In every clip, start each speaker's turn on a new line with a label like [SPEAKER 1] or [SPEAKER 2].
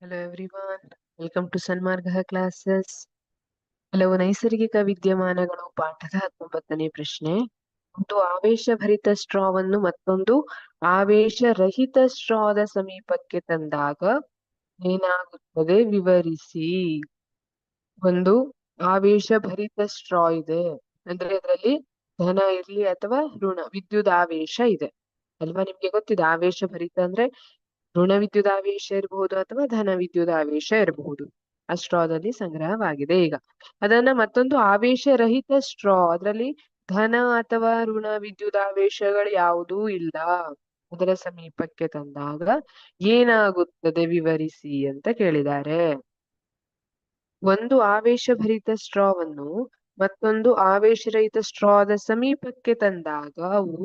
[SPEAKER 1] Hello everyone, welcome to Sanmarga classes. ಕೆಲವು ನೈಸರ್ಗಿಕ ವಿದ್ಯಮಾನಗಳು ಪಾಠದ 19ನೇ ಪ್ರಶ್ನೆ. ಒಂದು ಆವೇಶಭರಿತ ಸ್ಟ್ರಾವನ್ನು ಮತ್ತೊಂದು ಆವೇಶರಹಿತ ಸ್ಟ್ರಾದ ಸಮೀಪಕ್ಕೆ ತಂದಾಗ ಏನಾಗುತ್ತದೆ ವಿವರಿಸಿ. ಒಂದು ಆವೇಶಭರಿತ ಸ್ಟ್ರಾ ಇದೆ ಅಂದ್ರೆ ಅದರಲ್ಲಿ ಧನ ಇರ್ಲಿ ಅಥವಾ ಋಣ ವಿದ್ಯುತ್ ಆವೇಶ ಇದೆ ಅಲ್ವಾ. ನಿಮ್ಗೆ ಗೊತ್ತಿದೆ ಆವೇಶಭರಿತ ಅಂದ್ರೆ ಋಣ ವಿದ್ಯುದಾವೇಶ ಇರಬಹುದು ಅಥವಾ ಧನ ವಿದ್ಯುದಾವೇಶ ಇರಬಹುದು. ಆ ಸ್ಟ್ರಾದಲ್ಲಿ ಸಂಗ್ರಹವಾಗಿದೆ. ಈಗ ಅದನ್ನ ಮತ್ತೊಂದು ಆವೇಶರಹಿತ ಸ್ಟ್ರಾ, ಅದರಲ್ಲಿ ಧನ ಅಥವಾ ಋಣ ವಿದ್ಯುದಾವೇಶಗಳು ಯಾವುದೂ ಇಲ್ಲ, ಅದರ ಸಮೀಪಕ್ಕೆ ತಂದಾಗ ಏನಾಗುತ್ತದೆ ವಿವರಿಸಿ ಅಂತ ಕೇಳಿದ್ದಾರೆ. ಒಂದು ಆವೇಶಭರಿತ ಸ್ಟ್ರಾವನ್ನು ಮತ್ತೊಂದು ಆವೇಶರಹಿತ ಸ್ಟ್ರಾದ ಸಮೀಪಕ್ಕೆ ತಂದಾಗ ಅವು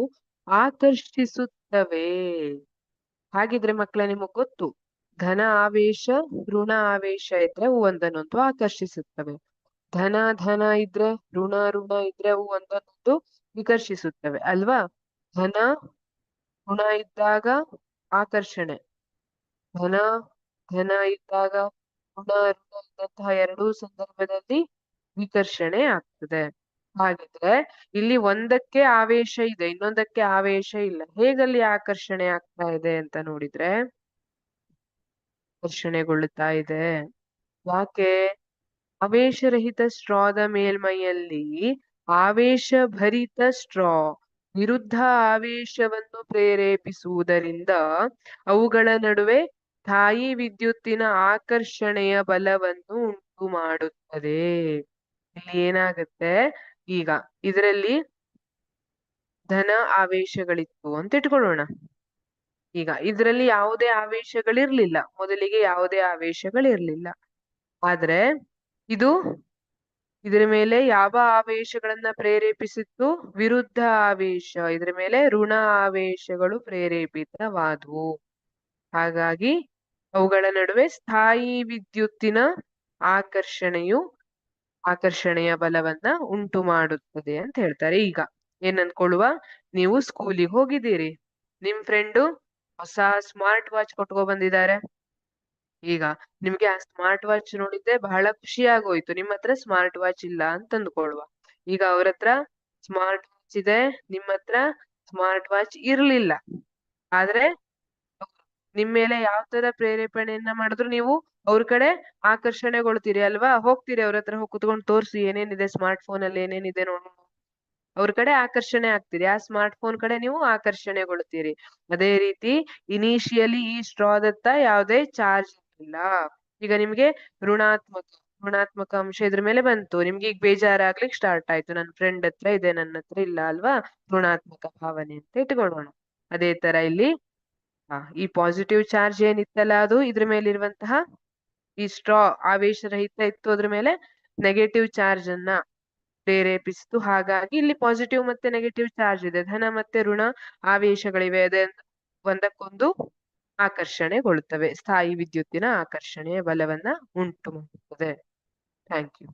[SPEAKER 1] ಆಕರ್ಷಿಸುತ್ತವೆ. ಹಾಗಿದ್ರೆ ಮಕ್ಕಳ ನಿಮಗ್ ಗೊತ್ತು, ಧನ ಆವೇಶ ಋಣ ಆವೇಶ ಇದ್ರೆ ಅವು ಒಂದನ್ನೊಂದು ಆಕರ್ಷಿಸುತ್ತವೆ. ಧನ ಧನ ಇದ್ರೆ ಋಣ ಋಣ ಇದ್ರೆ ಅವು ಒಂದನ್ನೊಂದು ವಿಕರ್ಷಿಸುತ್ತವೆ ಅಲ್ವಾ. ಧನ ಋಣ ಇದ್ದಾಗ ಆಕರ್ಷಣೆ, ಧನ ಧನ ಇದ್ದಾಗ ಋಣ ಋಣ ಇದ್ದಂತಹ ಎರಡೂ ಸಂದರ್ಭದಲ್ಲಿ ವಿಕರ್ಷಣೆ ಆಗ್ತದೆ. ಹಾಗಿದ್ರೆ ಇಲ್ಲಿ ಒಂದಕ್ಕೆ ಆವೇಶ ಇದೆ, ಇನ್ನೊಂದಕ್ಕೆ ಆವೇಶ ಇಲ್ಲ. ಹೇಗಲ್ಲಿ ಆಕರ್ಷಣೆ ಆಗ್ತಾ ಇದೆ ಅಂತ ನೋಡಿದ್ರೆ, ಆಕರ್ಷಣೆಗೊಳ್ಳುತ್ತಾ ಇದೆ. ಯಾಕೆ? ಆವೇಶರಹಿತ ಸ್ಟ್ರಾದ ಮೇಲ್ಮೈಯಲ್ಲಿ ಆವೇಶಭರಿತ ಸ್ಟ್ರಾ ವಿರುದ್ಧ ಆವೇಶವನ್ನು ಪ್ರೇರೇಪಿಸುವುದರಿಂದ ಅವುಗಳ ನಡುವೆ ಸ್ಥಾಯಿ ವಿದ್ಯುತ್ತಿನ ಆಕರ್ಷಣೆಯ ಬಲವನ್ನು ಉಂಟು ಮಾಡುತ್ತದೆ. ಇಲ್ಲಿ ಏನಾಗುತ್ತೆ, ಈಗ ಇದರಲ್ಲಿ ಧನ ಆವೇಶಗಳಿತ್ತು ಅಂತ ಇಟ್ಕೊಳ್ಳೋಣ. ಈಗ ಇದರಲ್ಲಿ ಯಾವುದೇ ಆವೇಶಗಳಿರ್ಲಿಲ್ಲ, ಮೊದಲಿಗೆ ಯಾವುದೇ ಆವೇಶಗಳಿರ್ಲಿಲ್ಲ. ಆದ್ರೆ ಇದರ ಮೇಲೆ ಯಾವ ಆವೇಶಗಳನ್ನ ಪ್ರೇರೇಪಿಸಿತ್ತು? ವಿರುದ್ಧ ಆವೇಶ, ಇದರ ಮೇಲೆ ಋಣ ಆವೇಶಗಳು ಪ್ರೇರೇಪಿತವಾದವು. ಹಾಗಾಗಿ ಅವುಗಳ ನಡುವೆ ಸ್ಥಾಯಿ ವಿದ್ಯುತ್ತಿನ ಆಕರ್ಷಣೆಯ ಬಲವನ್ನ ಉಂಟು ಮಾಡುತ್ತದೆ ಅಂತ ಹೇಳ್ತಾರೆ. ಈಗ ಏನ್ ಅನ್ಕೊಳ್ಳುವ, ನೀವು ಸ್ಕೂಲಿಗೆ ಹೋಗಿದ್ದೀರಿ, ನಿಮ್ ಫ್ರೆಂಡು ಹೊಸ ಸ್ಮಾರ್ಟ್ ವಾಚ್ ಕೊಟ್ಕೊ ಬಂದಿದ್ದಾರೆ. ಈಗ ನಿಮ್ಗೆ ಆ ಸ್ಮಾರ್ಟ್ ವಾಚ್ ನೋಡಿದ್ರೆ ಬಹಳ ಖುಷಿ ಆಗೋಯ್ತು. ನಿಮ್ಮ ಹತ್ರ ಸ್ಮಾರ್ಟ್ ವಾಚ್ ಇಲ್ಲ ಅಂತ ಅಂದ್ಕೊಳ್ಳುವ. ಈಗ ಅವ್ರ ಹತ್ರ ಸ್ಮಾರ್ಟ್ ವಾಚ್ ಇದೆ, ನಿಮ್ಮ ಹತ್ರ ಸ್ಮಾರ್ಟ್ ವಾಚ್ ಇರ್ಲಿಲ್ಲ. ಆದ್ರೆ ನಿಮ್ ಮೇಲೆ ಯಾವ ತರ ಪ್ರೇರೇಪಣೆಯನ್ನ ಮಾಡಿದ್ರು ನೀವು ಅವ್ರ ಕಡೆ ಆಕರ್ಷಣೆಗೊಳ್ತೀರಿ ಅಲ್ವಾ. ಹೋಗ್ತೀರಿ ಅವ್ರ ಹತ್ರ, ಹೋಗಿ ಕುತ್ಕೊಂಡು ತೋರ್ಸಿ ಏನೇನಿದೆ ಸ್ಮಾರ್ಟ್ ಫೋನ್ ಅಲ್ಲಿ, ಏನೇನಿದೆ ನೋಡು, ಅವ್ರ ಕಡೆ ಆಕರ್ಷಣೆ ಆಗ್ತೀರಿ. ಆ ಸ್ಮಾರ್ಟ್ ಫೋನ್ ಕಡೆ ನೀವು ಆಕರ್ಷಣೆಗೊಳ್ತೀರಿ. ಅದೇ ರೀತಿ ಇನಿಷಿಯಲಿ ಈ ಸ್ಟ್ರಾದತ್ತ ಯಾವುದೇ ಚಾರ್ಜ್ ಇಲ್ಲ. ಈಗ ನಿಮ್ಗೆ ಋಣಾತ್ಮಕ ಅಂಶ ಇದ್ರ ಮೇಲೆ ಬಂತು, ನಿಮ್ಗೆ ಈಗ ಬೇಜಾರಾಗ್ಲಿಕ್ಕೆ ಸ್ಟಾರ್ಟ್ ಆಯ್ತು. ನನ್ನ ಫ್ರೆಂಡ್ ಹತ್ರ ಇದೆ, ನನ್ನ ಹತ್ರ ಇಲ್ಲ ಅಲ್ವಾ, ಋಣಾತ್ಮಕ ಭಾವನೆ ಅಂತ ಇಟ್ಕೊಳ್ಳೋಣ. ಅದೇ ತರ ಇಲ್ಲಿ ಈ ಪಾಸಿಟಿವ್ ಚಾರ್ಜ್ ಏನಿತ್ತಲ್ಲ ಅದು ಇದ್ರ ಮೇಲಿರುವಂತಹ ಈ ಸ್ಟ್ರಾ ಆವೇಶರಹಿತ ಇತ್ತು, ಅದ್ರ ಮೇಲೆ ನೆಗೆಟಿವ್ ಚಾರ್ಜ್ ಅನ್ನ ಪ್ರೇರೇಪಿಸಿತು. ಹಾಗಾಗಿ ಇಲ್ಲಿ ಪಾಸಿಟಿವ್ ಮತ್ತೆ ನೆಗೆಟಿವ್ ಚಾರ್ಜ್ ಇದೆ, ಧನ ಮತ್ತೆ ಋಣ ಆವೇಶಗಳಿವೆ. ಅದೇ ಒಂದಕ್ಕೊಂದು ಆಕರ್ಷಣೆಗೊಳ್ಳುತ್ತವೆ, ಸ್ಥಾಯಿ ವಿದ್ಯುತ್ತಿನ ಆಕರ್ಷಣೆಯ ಬಲವನ್ನ ಉಂಟು ಮಾಡುತ್ತದೆ. Thank you.